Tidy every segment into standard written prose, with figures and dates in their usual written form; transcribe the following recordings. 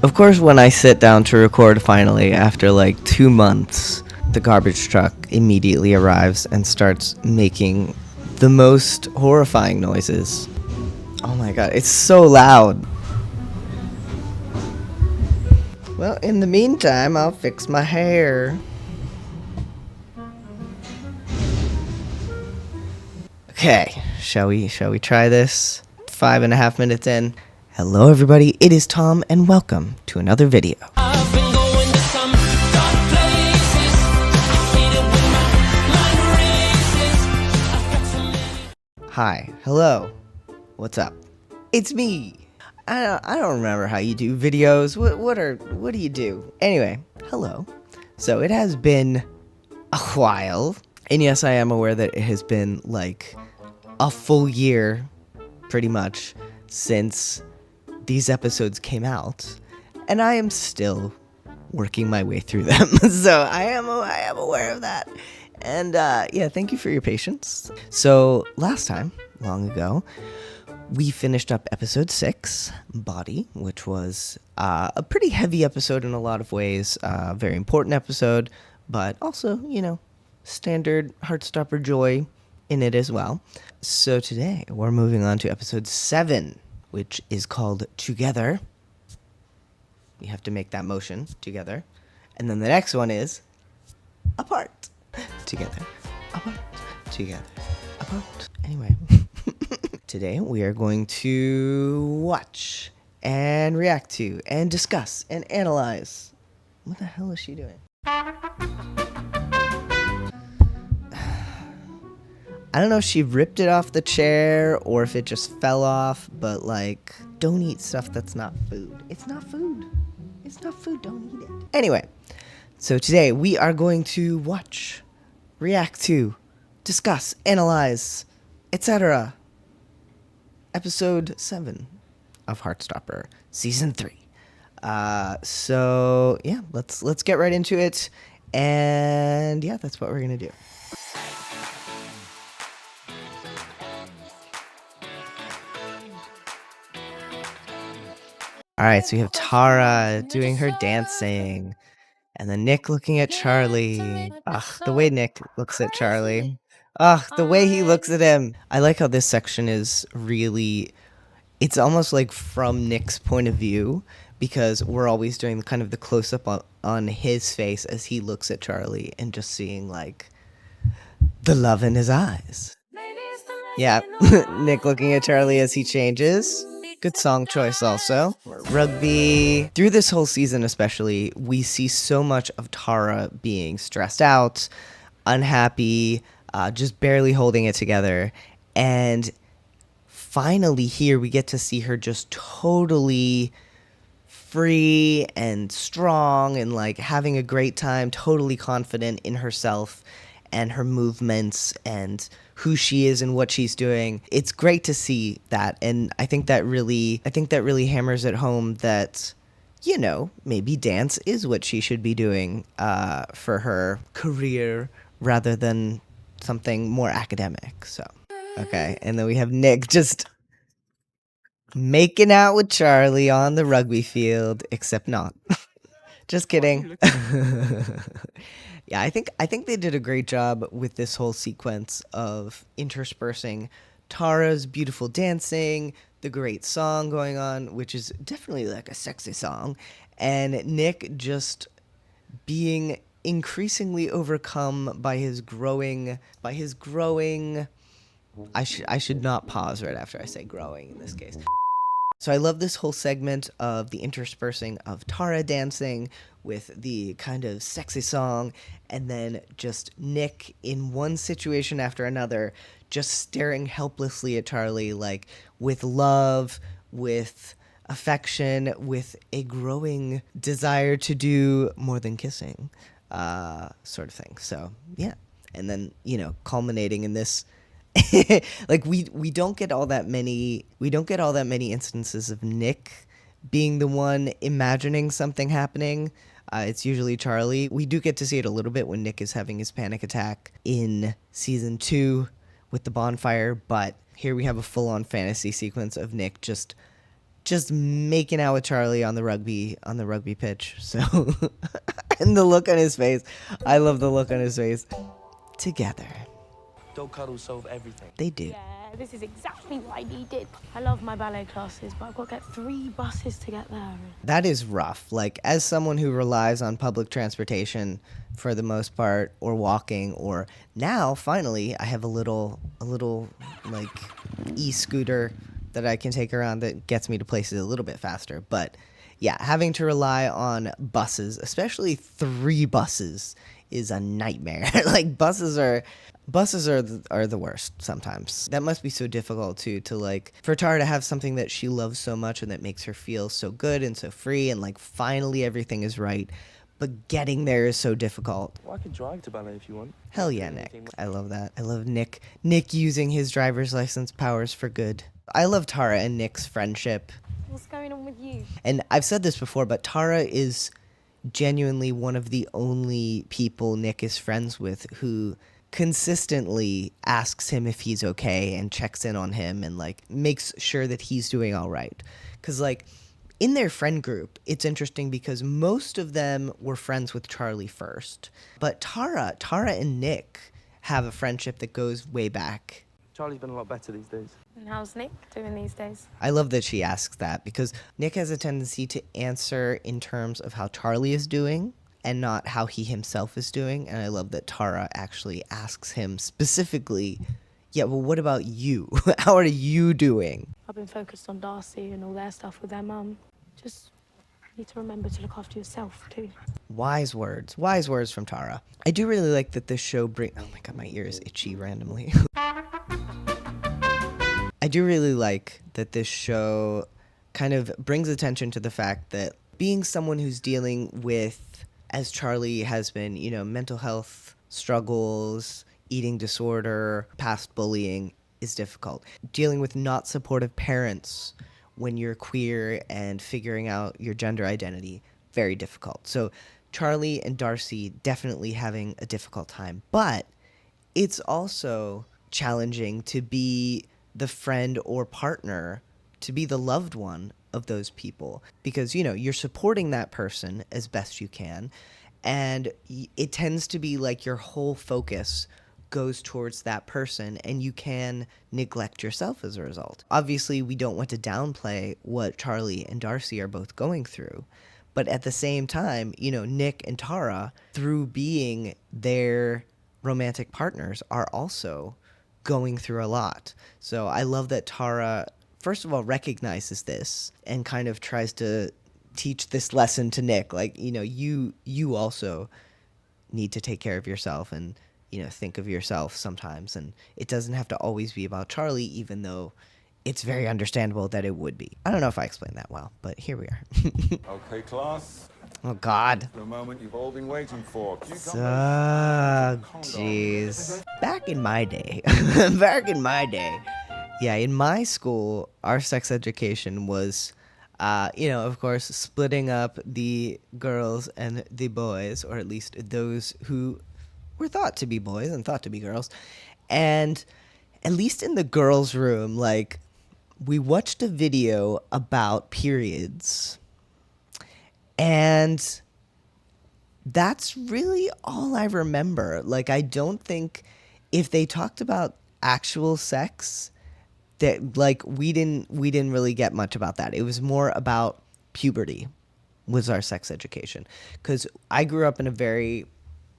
Of course, when I sit down to record finally, after like 2 months, the garbage truck immediately arrives and starts making the most horrifying noises. Oh my god, it's so loud. Well, in the meantime, I'll fix my hair. Okay, shall we try this? 5.5 minutes in. Hello everybody, it is Tom and welcome to another video. I've been going to some dark places. I hate it when my mind races. I've got so many. Hi, hello, what's up? It's me. I don't remember how you do videos. What do you do? Anyway, hello. So it has been a while, and yes, I am aware that it has been like a full year, pretty much, since these episodes came out, and I am still working my way through them. So I am aware of that, and yeah, thank you for your patience. So last time, long ago, we finished up episode 6, Body, which was a pretty heavy episode in a lot of ways, very important episode, but also, you know, standard Heartstopper joy in it as well. So today we're moving on to episode 7, which is called Together. You have to make that motion, together. And then the next one is Apart. Together, apart, together, apart. Anyway, today we are going to watch and react to and discuss and analyze. What the hell is she doing? I don't know if she ripped it off the chair or if it just fell off, but like, don't eat stuff that's not food. It's not food. It's not food, don't eat it. Anyway, so today we are going to watch, react to, discuss, analyze, etc. Episode 7 of Heartstopper, Season 3. So yeah, let's get right into it, and yeah, that's what we're gonna do. Alright, so we have Tara doing her dancing, and then Nick looking at Charlie. Ugh, the way Nick looks at Charlie. Ugh, the way he looks at him. I like how this section is really, it's almost like from Nick's point of view, because we're always doing kind of the close-up on his face as he looks at Charlie and just seeing, like, the love in his eyes. Yeah, Nick looking at Charlie as he changes. Good song choice also. Rugby. Through this whole season especially, we see so much of Tara being stressed out, unhappy, just barely holding it together. And finally here we get to see her just totally free and strong and like having a great time, totally confident in herself and her movements and who she is and what she's doing. It's great to see that, and I think that really hammers it home that, you know, maybe dance is what she should be doing for her career rather than something more academic. So, okay, and then we have Nick just making out with Charlie on the rugby field, except not. Just kidding. Yeah, I think they did a great job with this whole sequence of interspersing Tara's beautiful dancing, the great song going on, which is definitely like a sexy song, and Nick just being increasingly overcome by his growing I should not pause right after I say growing in this case. So I love this whole segment of the interspersing of Tara dancing with the kind of sexy song, and then just Nick in one situation after another, just staring helplessly at Charlie, like with love, with affection, with a growing desire to do more than kissing, sort of thing. So yeah, and then, you know, culminating in this. Like we don't get all that many instances of Nick being the one imagining something happening. It's usually Charlie. We do get to see it a little bit when Nick is having his panic attack in season 2 with the bonfire, but here we have a full-on fantasy sequence of Nick just just making out with Charlie on the rugby pitch. So and the look on his face. I love the look on his face. Together. Dog cuddles solve everything. They do. Yeah, this is exactly what I needed. I love my ballet classes, but I've got to get 3 buses to get there. That is rough. Like, as someone who relies on public transportation for the most part, or walking, or now finally I have a little like e-scooter that I can take around that gets me to places a little bit faster. But yeah, having to rely on buses, especially 3 buses, is a nightmare. Like, buses are the worst sometimes. That must be so difficult too, to like, for Tara to have something that she loves so much and that makes her feel so good and so free, and like finally everything is right, but getting there is so difficult. Well, I could drive to ballet if you want. Hell yeah, Nick. I love that. I love Nick using his driver's license powers for good. I love Tara and Nick's friendship. What's going on with you? And I've said this before, but Tara is genuinely one of the only people Nick is friends with who consistently asks him if he's okay and checks in on him and like makes sure that he's doing all right. Because like in their friend group, it's interesting because most of them were friends with Charlie first, but Tara and Nick have a friendship that goes way back. Charlie's been a lot better these days. And how's Nick doing these days? I love that she asks that, because Nick has a tendency to answer in terms of how Charlie is doing and not how he himself is doing. And I love that Tara actually asks him specifically, yeah, well, what about you? How are you doing? I've been focused on Darcy and all their stuff with their mum. Just need to remember to look after yourself too. Wise words from Tara. I do really like that this show oh my god, my ear is itchy randomly. I do really like that this show kind of brings attention to the fact that being someone who's dealing with, as Charlie has been, you know, mental health struggles, eating disorder, past bullying is difficult. Dealing with not supportive parents when you're queer and figuring out your gender identity, very difficult. So Charlie and Darcy definitely having a difficult time, but it's also challenging to be the friend or partner, to be the loved one of those people, because, you know, you're supporting that person as best you can, and it tends to be like your whole focus goes towards that person, and you can neglect yourself as a result. Obviously, we don't want to downplay what Charlie and Darcy are both going through, but at the same time, you know, Nick and Tara, through being their romantic partners, are also going through a lot. So I love that Tara, first of all, recognizes this and kind of tries to teach this lesson to Nick. Like, you know, you also need to take care of yourself and, you know, think of yourself sometimes. And it doesn't have to always be about Charlie, even though it's very understandable that it would be. I don't know if I explained that well, but here we are. Okay, class. Oh, God. The moment you've all been waiting for. So, jeez. Back in my day, yeah, in my school, our sex education was, you know, of course, splitting up the girls and the boys, or at least those who were thought to be boys and thought to be girls. And at least in the girls' room, like, we watched a video about periods. And that's really all I remember. Like, I don't think if they talked about actual sex, that, like, we didn't really get much about that. It was more about puberty was our sex education. Because I grew up in a very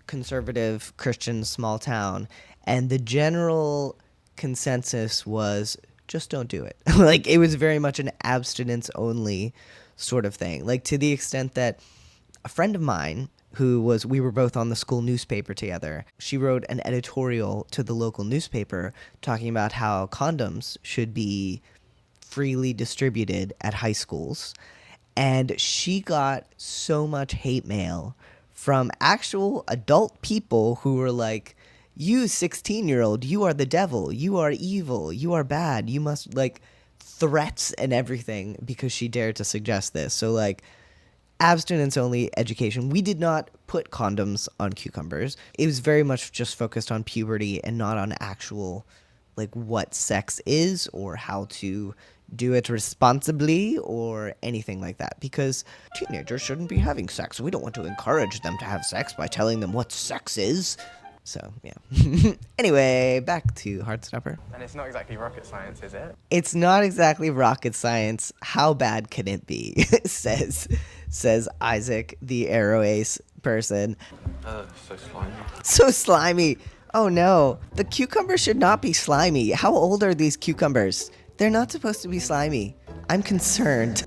conservative Christian small town, and the general consensus was just don't do it. Like, it was very much an abstinence only sort of thing. Like, to the extent that a friend of mine we were both on the school newspaper together, she wrote an editorial to the local newspaper talking about how condoms should be freely distributed at high schools. And she got so much hate mail from actual adult people who were like, you 16-year-old, you are the devil, you are evil, you are bad, you must, like, threats and everything because she dared to suggest this. So, like, abstinence only education. We did not put condoms on cucumbers. It was very much just focused on puberty and not on actual, like, what sex is or how to do it responsibly or anything like that, because teenagers shouldn't be having sex. We don't want to encourage them to have sex by telling them what sex is. So, yeah. Anyway, back to Heartstopper. And it's not exactly rocket science, is it? It's not exactly rocket science. How bad can it be? says Isaac, the arrow ace person. So slimy. So slimy. Oh no, the cucumber should not be slimy. How old are these cucumbers? They're not supposed to be slimy. I'm concerned.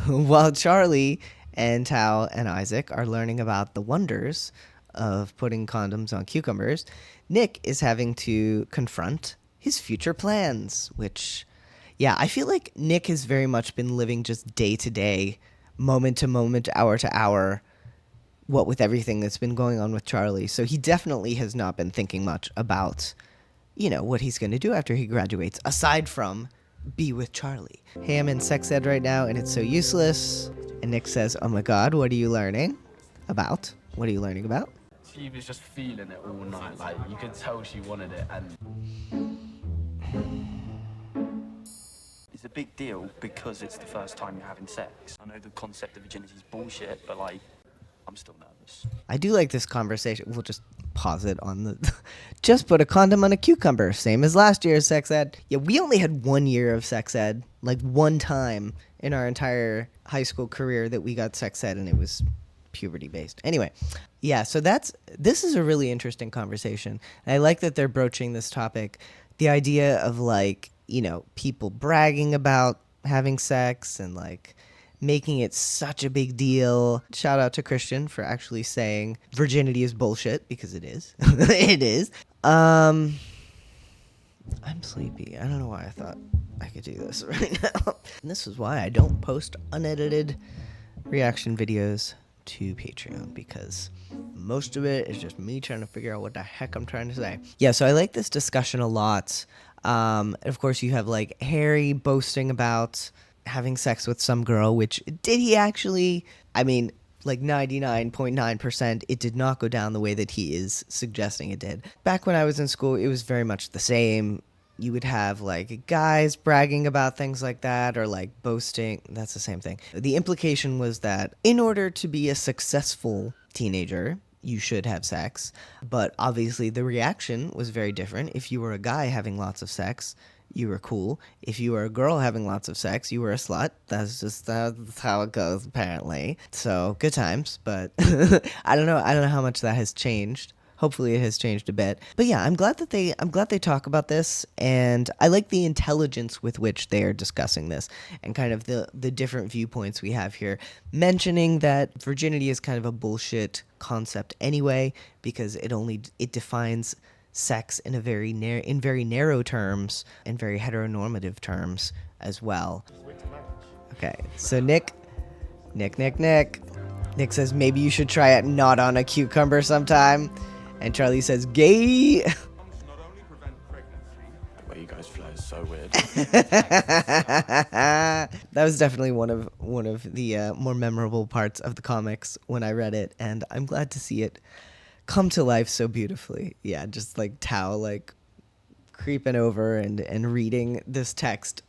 While Charlie and Tao and Isaac are learning about the wonders of putting condoms on cucumbers, Nick is having to confront his future plans, which, yeah, I feel like Nick has very much been living just day to day, moment to moment, hour to hour, what with everything that's been going on with Charlie. So he definitely has not been thinking much about, what he's going to do after he graduates, aside from be with Charlie. Hey, I'm in sex ed right now, and it's so useless. And Nick says, oh my god, what are you learning about? What are you learning about? She was just feeling it all night. Like, you could tell she wanted it. And It's a big deal because it's the first time you're having sex. I know the concept of virginity is bullshit, but like, I'm still nervous. I do like this conversation. We'll just pause it on the... Just put a condom on a cucumber, same as last year's sex ed. Yeah, we only had 1 year of sex ed, like one time in our entire high school career that we got sex ed, and it was puberty based. Anyway, yeah, so this is a really interesting conversation. And I like that they're broaching this topic. The idea of like, people bragging about having sex and like making it such a big deal. Shout out to Christian for actually saying virginity is bullshit, because it is. It is. I'm sleepy. I don't know why I thought I could do this right now. And this is why I don't post unedited reaction videos to Patreon, because most of it is just me trying to figure out what the heck I'm trying to say. Yeah, so I like this discussion a lot. Of course, you have like Harry boasting about having sex with some girl, which did he actually? I mean, like 99.9%, it did not go down the way that he is suggesting it did. Back when I was in school, it was very much the same. You would have like guys bragging about things like that, or like boasting. That's the same thing. The implication was that in order to be a successful teenager, you should have sex. But obviously the reaction was very different. If you were a guy having lots of sex, you were cool. If you were a girl having lots of sex, you were a slut. That's how it goes, apparently. So good times, but I don't know how much that has changed. Hopefully it has changed a bit. But yeah, I'm glad they talk about this, and I like the intelligence with which they are discussing this and kind of the different viewpoints we have here, mentioning that virginity is kind of a bullshit concept anyway, because it defines sex in a very narrow terms and very heteronormative terms as well. Okay, so Nick says maybe you should try it not on a cucumber sometime. And Charlie says, gay. Not only prevent pregnancy, the way you guys flow is so weird. That was definitely one of the more memorable parts of the comics when I read it, and I'm glad to see it come to life so beautifully. Yeah, just like Tao like creeping over and reading this text.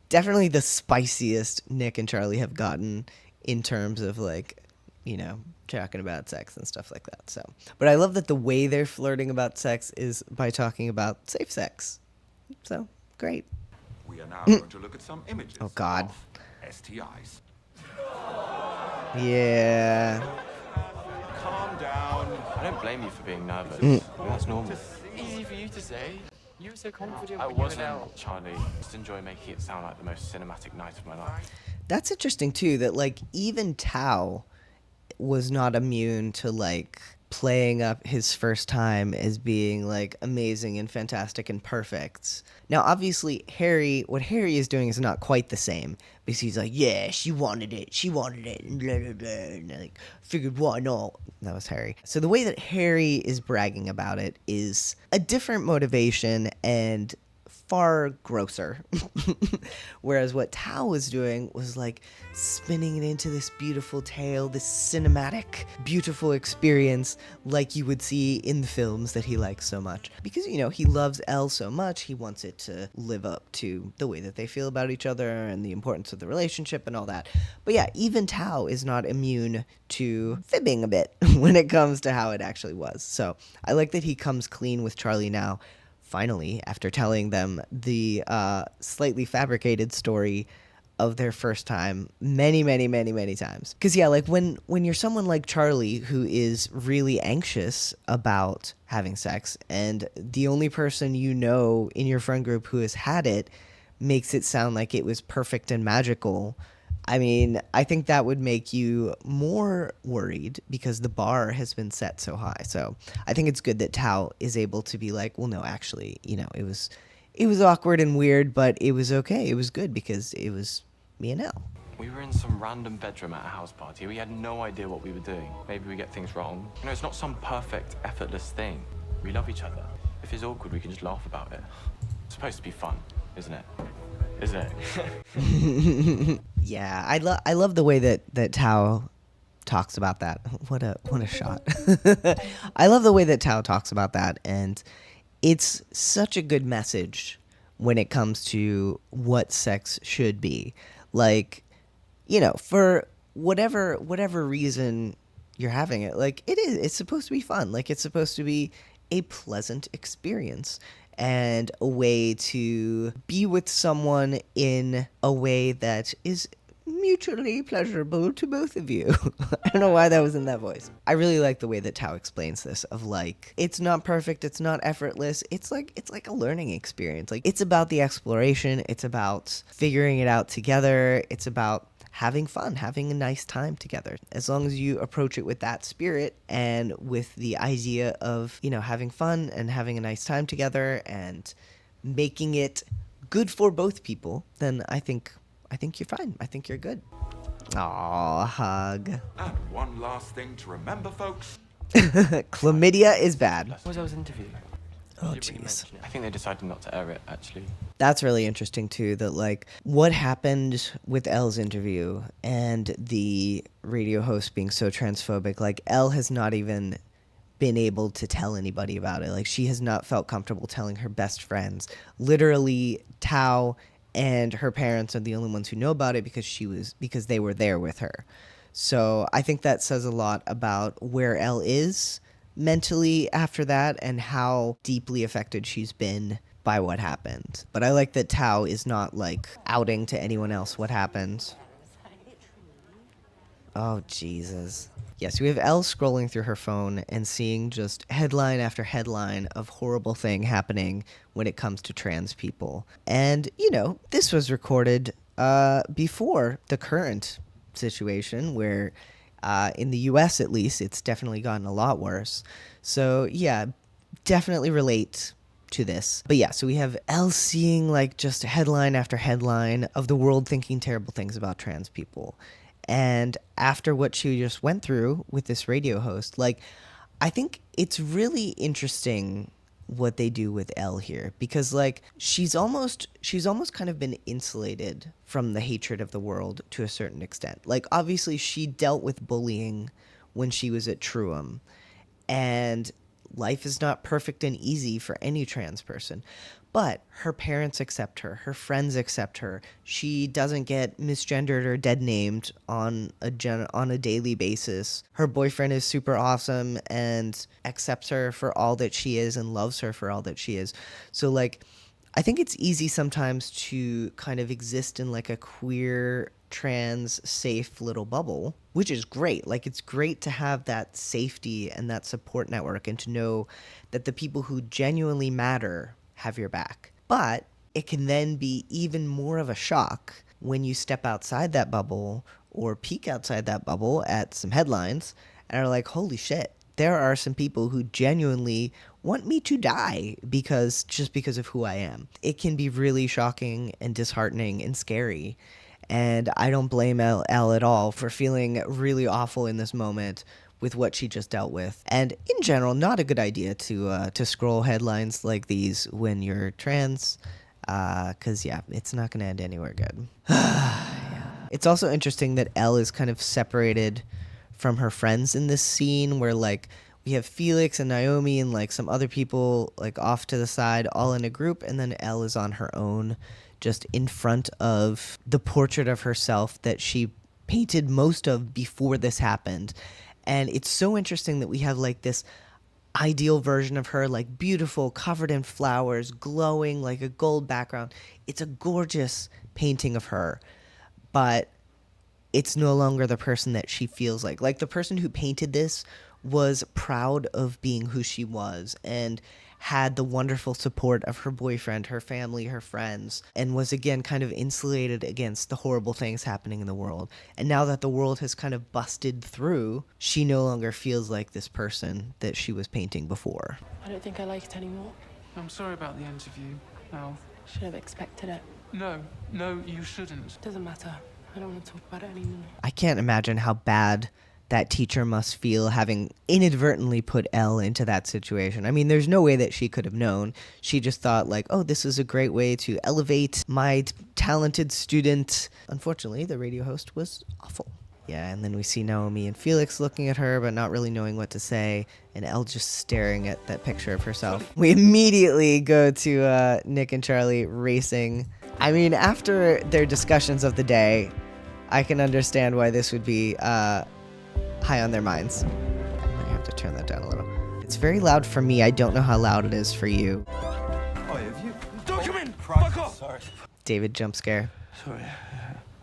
Definitely the spiciest Nick and Charlie have gotten in terms of like, talking about sex and stuff like that. So, but I love that the way they're flirting about sex is by talking about safe sex. So, great. we are now going to look at some images Oh, God. of STIs. Yeah. Calm down. I don't blame you for being nervous. That's normal. Easy for you to say. You were so confident I when you were wasn't, out. Charlie. Just enjoy making it sound like the most cinematic night of my life. That's interesting too, that like even Tao was not immune to like playing up his first time as being like amazing and fantastic and perfect. Now obviously what Harry is doing is not quite the same, because he's like, yeah, she wanted it and blah blah blah, and I like figured why not. That was Harry. So the way that Harry is bragging about it is a different motivation and far grosser. Whereas what Tao was doing was like spinning it into this beautiful tale, this cinematic, beautiful experience like you would see in the films that he likes so much. Because, you know, he loves Elle so much, he wants it to live up to the way that they feel about each other and the importance of the relationship and all that. But yeah, even Tao is not immune to fibbing a bit when it comes to how it actually was. So I like that he comes clean with Charlie now, finally, after telling them the slightly fabricated story of their first time many times. Because yeah, like when you're someone like Charlie who is really anxious about having sex, and the only person you know in your friend group who has had it makes it sound like it was perfect and magical, I mean, I think that would make you more worried because the bar has been set so high. So I think it's good that Tao is able to be like, well, no, actually, you know, it was awkward and weird, but it was okay. It was good because it was me and Elle. We were in some random bedroom at a house party. We had no idea what we were doing. Maybe we get things wrong. You know, it's not some perfect, effortless thing. We love each other. If it's awkward, we can just laugh about it. It's supposed to be fun, isn't it? Isn't it? Yeah, I love the way that Tao talks about that. What a shot. I love the way that Tao talks about that, and it's such a good message when it comes to what sex should be. Like, you know, for whatever reason you're having it, like it's supposed to be fun. Like it's supposed to be a pleasant experience and a way to be with someone in a way that is mutually pleasurable to both of you. I don't know why that was in that voice. I really like the way that Tao explains this of like, it's not perfect, it's not effortless, it's like a learning experience. Like it's about the exploration, it's about figuring it out together, it's about having fun, having a nice time together. As long as you approach it with that spirit and with the idea of, you know, having fun and having a nice time together and making it good for both people, then I think you're fine. I think you're good. Aw, hug. And one last thing to remember, folks. Chlamydia is bad. What was Elle's interview? Oh, Did you really jeez. mention it? I think they decided not to air it, actually. That's really interesting too, that like what happened with Elle's interview and the radio host being so transphobic, like Elle has not even been able to tell anybody about it. Like she has not felt comfortable telling her best friends. Literally Tao and her parents are the only ones who know about it because they were there with her. So I think that says a lot about where Elle is mentally after that and how deeply affected she's been by what happened. But I like that Tao is not like outing to anyone else what happened. Oh, Jesus. Yes, we have Elle scrolling through her phone and seeing just headline after headline of horrible thing happening when it comes to trans people. And, you know, this was recorded before the current situation where in the US at least, it's definitely gotten a lot worse. So yeah, definitely relate to this. But yeah, so we have Elle seeing like just headline after headline of the world thinking terrible things about trans people. And after what she just went through with this radio host, like, I think it's really interesting what they do with Elle here, because like she's almost kind of been insulated from the hatred of the world to a certain extent. Like obviously she dealt with bullying when she was at Truum, and life is not perfect and easy for any trans person. But her parents accept her. Her friends accept her. She doesn't get misgendered or dead named on a daily basis. Her boyfriend is super awesome and accepts her for all that she is and loves her for all that she is. So, like, I think it's easy sometimes to kind of exist in, like, a queer, trans, safe little bubble, which is great. Like, it's great to have that safety and that support network and to know that the people who genuinely matter have your back. But it can then be even more of a shock when you step outside that bubble or peek outside that bubble at some headlines and are like, holy shit, there are some people who genuinely want me to die because of who I am. It can be really shocking and disheartening and scary. And I don't blame Elle at all for feeling really awful in this moment with what she just dealt with. And in general, not a good idea to scroll headlines like these when you're trans. Because, yeah, it's not going to end anywhere good. It's also interesting that Elle is kind of separated from her friends in this scene where, like, we have Felix and Naomi and, like, some other people, like, off to the side, all in a group, and then Elle is on her own, just in front of the portrait of herself that she painted most of before this happened. And it's so interesting that we have, like, this ideal version of her, like, beautiful, covered in flowers, glowing, like a gold background. It's a gorgeous painting of her, but it's no longer the person that she feels like. Like, the person who painted this was proud of being who she was and had the wonderful support of her boyfriend, her family, her friends, and was again kind of insulated against the horrible things happening in the world. And now that the world has kind of busted through, she no longer feels like this person that she was painting before. I don't think I like it anymore. I'm sorry about the interview, Elle. Should have expected it. No, you shouldn't. Doesn't matter. I don't want to talk about it anymore. I can't imagine how bad that teacher must feel having inadvertently put Elle into that situation. I mean, there's no way that she could have known. She just thought, like, oh, this is a great way to elevate my talented student. Unfortunately, the radio host was awful. Yeah, and then we see Naomi and Felix looking at her but not really knowing what to say, and Elle just staring at that picture of herself. We immediately go to Nick and Charlie racing. I mean, after their discussions of the day, I can understand why this would be high on their minds. I might have to turn that down a little. It's very loud for me. I don't know how loud it is for you. Oh, have you? Don't come in! Fuck off! Sorry. David, jump scare. Sorry.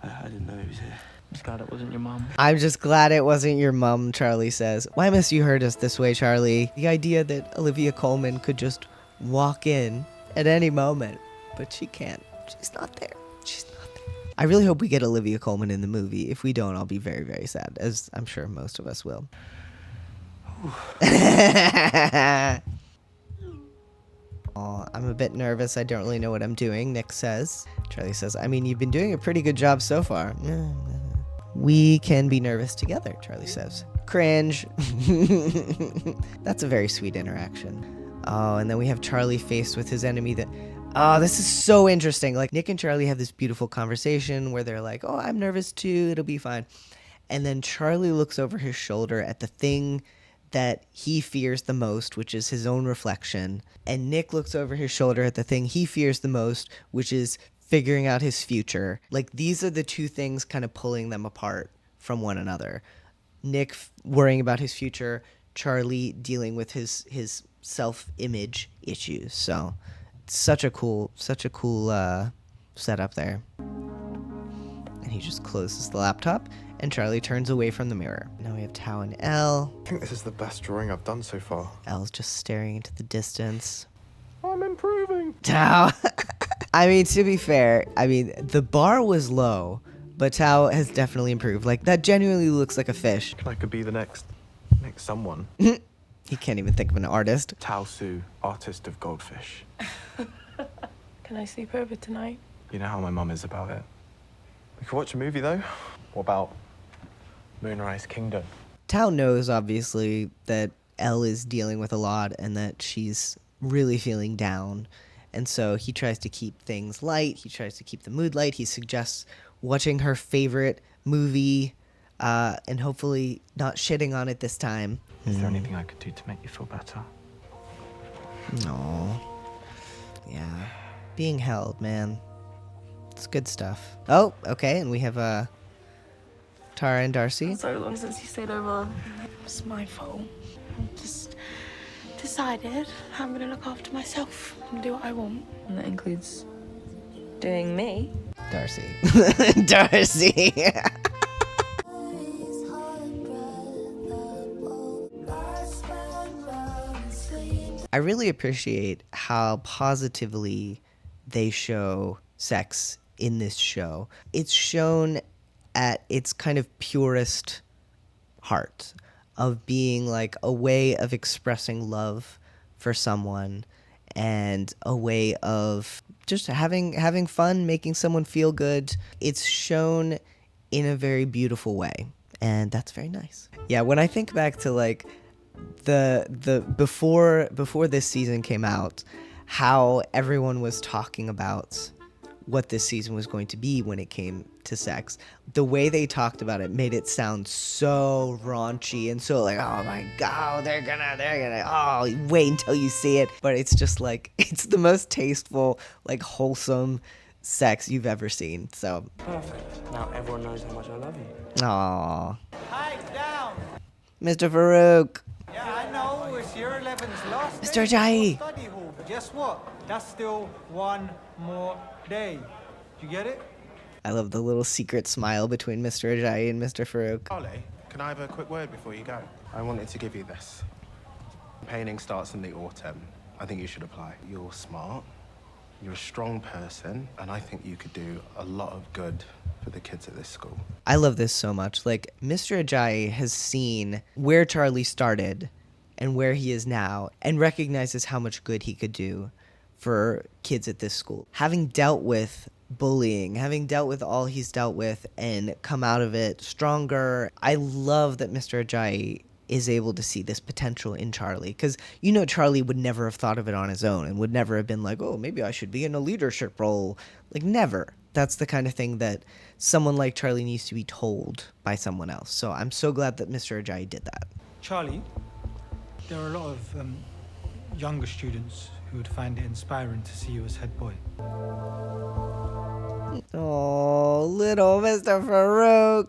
I didn't know he was here. Just glad it wasn't your mum. I'm just glad it wasn't your mum, Charlie says. Why must you hurt us this way, Charlie? The idea that Olivia Colman could just walk in at any moment, but she can't. She's not there. She's not there. I really hope we get Olivia Colman in the movie. If we don't, I'll be very, very sad, as I'm sure most of us will. Aw, I'm a bit nervous. I don't really know what I'm doing, Nick says. Charlie says, I mean, you've been doing a pretty good job so far. We can be nervous together, Charlie says. Cringe. That's a very sweet interaction. Oh, and then we have Charlie faced with his enemy that... Oh, this is so interesting. Like, Nick and Charlie have this beautiful conversation where they're like, oh, I'm nervous too, it'll be fine. And then Charlie looks over his shoulder at the thing that he fears the most, which is his own reflection. And Nick looks over his shoulder at the thing he fears the most, which is figuring out his future. Like, these are the two things kind of pulling them apart from one another. Nick worrying about his future, Charlie dealing with his self-image issues. So... Such a cool setup there. And he just closes the laptop, and Charlie turns away from the mirror. Now we have Tao and Elle. I think this is the best drawing I've done so far. Elle's just staring into the distance. I'm improving. Tao! I mean, to be fair, the bar was low, but Tao has definitely improved. Like, that genuinely looks like a fish. I could be the next someone. He can't even think of an artist. Tao Su, artist of goldfish. Can I sleep over tonight? You know how my mum is about it. We could watch a movie, though. What about Moonrise Kingdom? Tao knows, obviously, that Elle is dealing with a lot and that she's really feeling down. And so he tries to keep things light. He tries to keep the mood light. He suggests watching her favorite movie and hopefully not shitting on it this time. Is there anything I could do to make you feel better? No. Yeah. Being held, man. It's good stuff. Oh, okay, and we have Tara and Darcy. So long since you stayed over. It's my fault. I just decided I'm gonna look after myself and do what I want. And that includes doing me. Darcy. Darcy. I really appreciate how positively they show sex in this show. It's shown at its kind of purest heart of being like a way of expressing love for someone and a way of just having fun, making someone feel good. It's shown in a very beautiful way, and that's very nice. Yeah, when I think back to like the before this season came out, how everyone was talking about what this season was going to be when it came to sex. The way they talked about it made it sound so raunchy and so like, oh my god, they're gonna, oh, wait until you see it. But it's just like, it's the most tasteful, like wholesome sex you've ever seen. So Perfect. Now everyone knows how much I love you. aww. Pipe down. Mr. Farouk. Yeah, I know it's year 11's last Mr. day Ajayi. for study hall, but guess what? That's still one more day. You get it? I love the little secret smile between Mr. Ajayi and Mr. Farouk. Charlie, can I have a quick word before you go? I wanted to give you this. Painting starts in the autumn. I think you should apply. You're smart, you're a strong person, and I think you could do a lot of good for the kids at this school. I love this so much. Like, Mr. Ajayi has seen where Charlie started and where he is now and recognizes how much good he could do for kids at this school. Having dealt with bullying, having dealt with all he's dealt with and come out of it stronger, I love that Mr. Ajayi is able to see this potential in Charlie. Because, you know, Charlie would never have thought of it on his own and would never have been like, oh, maybe I should be in a leadership role. Like, never. That's the kind of thing that someone like Charlie needs to be told by someone else. So I'm so glad that Mr. Ajayi did that. Charlie, there are a lot of younger students who would find it inspiring to see you as head boy. Oh, little Mr. Farouk.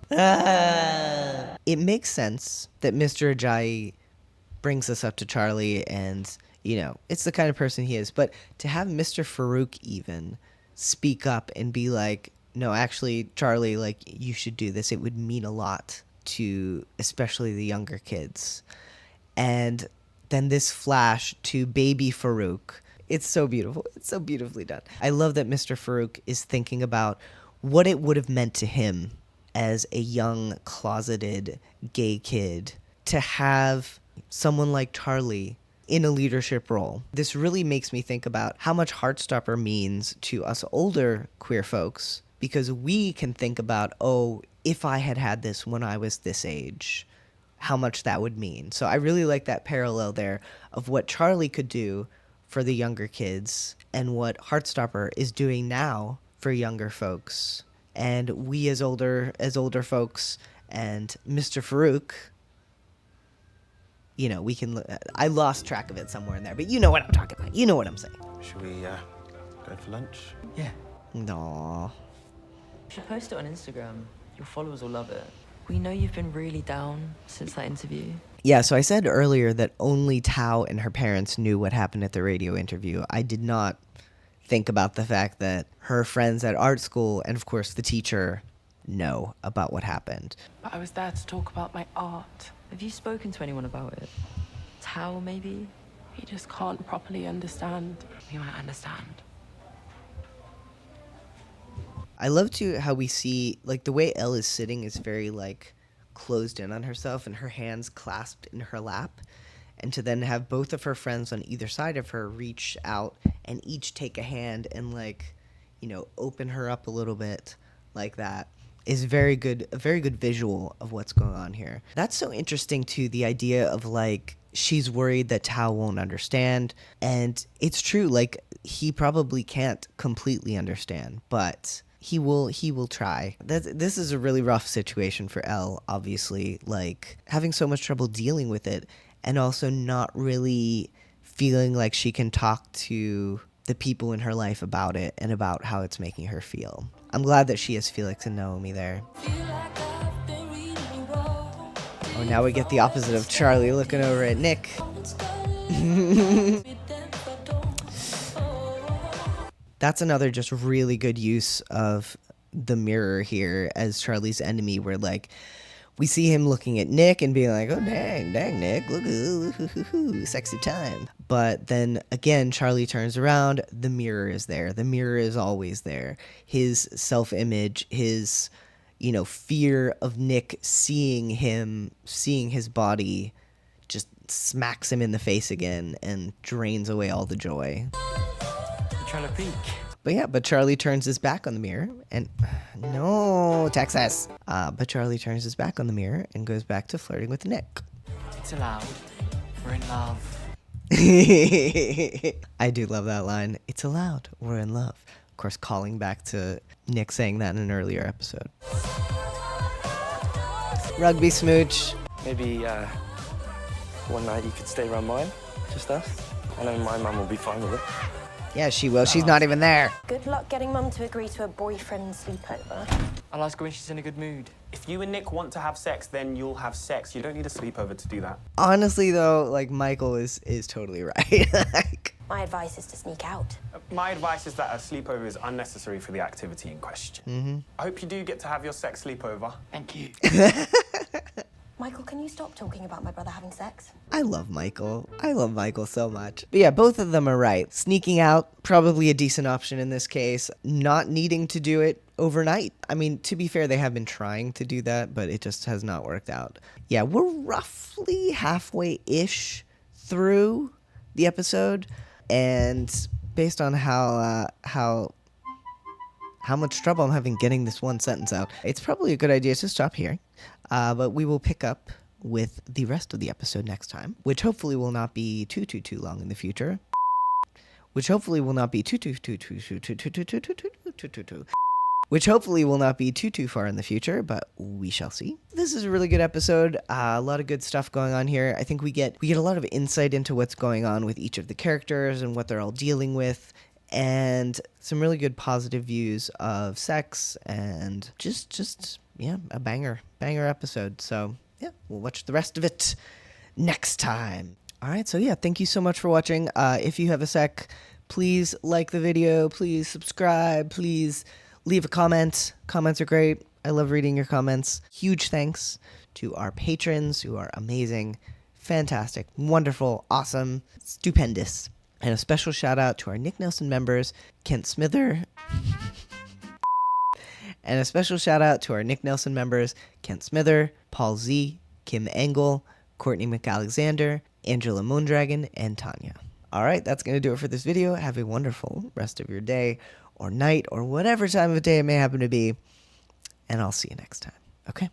It makes sense that Mr. Ajayi brings us up to Charlie and, you know, it's the kind of person he is. But to have Mr. Farouk even speak up and be like, no, actually, Charlie, like, you should do this. It would mean a lot to especially the younger kids. And then this flash to baby Farouk. It's so beautiful. It's so beautifully done. I love that Mr. Farouk is thinking about what it would have meant to him as a young, closeted, gay kid to have someone like Charlie in a leadership role. This really makes me think about how much Heartstopper means to us older queer folks, because we can think about, oh, if I had had this when I was this age, how much that would mean. So I really like that parallel there of what Charlie could do for the younger kids and what Heartstopper is doing now for younger folks. And we as older folks and Mr. Farouk, you know, we can, I lost track of it somewhere in there, but you know what I'm talking about. You know what I'm saying. Should we go for lunch? Yeah. Aww. You should post it on Instagram. Your followers will love it. We know you've been really down since that interview. Yeah, so I said earlier that only Tao and her parents knew what happened at the radio interview. I did not think about the fact that her friends at art school and, of course, the teacher know about what happened. But I was there to talk about my art. Have you spoken to anyone about it? Tao, maybe? He just can't properly understand. We might understand. I love too how we see, like, the way Elle is sitting is very, like, closed in on herself and her hands clasped in her lap. And to then have both of her friends on either side of her reach out and each take a hand and, like, you know, open her up a little bit like that is very good, a very good visual of what's going on here. That's so interesting too, the idea of, like, she's worried that Tao won't understand. And it's true, like, he probably can't completely understand, but he will try. This is a really rough situation for Elle, obviously, like, having so much trouble dealing with it and also not really feeling like she can talk to the people in her life about it and about how it's making her feel. I'm glad that she has Felix and Naomi there. Oh, now we get the opposite of Charlie looking over at Nick. That's another just really good use of the mirror here as Charlie's enemy, where, like, we see him looking at Nick and being like, oh, dang, Nick, look, ooh, sexy time. But then, again, Charlie turns around, the mirror is there. The mirror is always there. His self-image, his, you know, fear of Nick seeing his body just smacks him in the face again and drains away all the joy. Trying to peek. But Charlie turns his back on the mirror and no, Texas. But Charlie turns his back on the mirror and goes back to flirting with Nick. It's allowed. We're in love. I do love that line. It's allowed. We're in love. Of course, calling back to Nick saying that in an earlier episode. Rugby smooch. Maybe one night you could stay around mine, just us. I know my mum will be fine with it. Yeah, she will. She's not even there. Good luck getting Mum to agree to a boyfriend sleepover. I'll ask her when she's in a good mood. If you and Nick want to have sex, then you'll have sex. You don't need a sleepover to do that. Honestly, though, like, Michael is totally right. Like, My advice is to sneak out. My advice is that a sleepover is unnecessary for the activity in question. I hope you do get to have your sex sleepover. Thank you. Michael, can you stop talking about my brother having sex? I love Michael. I love Michael so much. But yeah, both of them are right. Sneaking out, probably a decent option in this case. Not needing to do it overnight. I mean, to be fair, they have been trying to do that, but it just has not worked out. Yeah, we're roughly halfway-ish through the episode, and based on how much trouble I'm having getting this one sentence out, it's probably a good idea to stop here. But we will pick up with the rest of the episode next time, which hopefully will not be too long in the future. Which hopefully will not be too far in the future, but we shall see. This is a really good episode. A lot of good stuff going on here. I think we get a lot of insight into what's going on with each of the characters and what they're all dealing with, and some really good positive views of sex, and just yeah, a banger episode. So yeah, we'll watch the rest of it next time. All right, so yeah, thank you so much for watching. If you have a sec, please like the video, please subscribe, please leave a comment. Comments are great. I love reading your comments. Huge thanks to our patrons who are amazing, fantastic, wonderful, awesome, stupendous. And a special shout out to our Nick Nelson members, Kent Smither. And a special shout out to our Nick Nelson members, Kent Smither, Paul Z, Kim Engel, Courtney McAlexander, Angela Moondragon, and Tanya. All right, that's going to do it for this video. Have a wonderful rest of your day or night or whatever time of day it may happen to be. And I'll see you next time. Okay?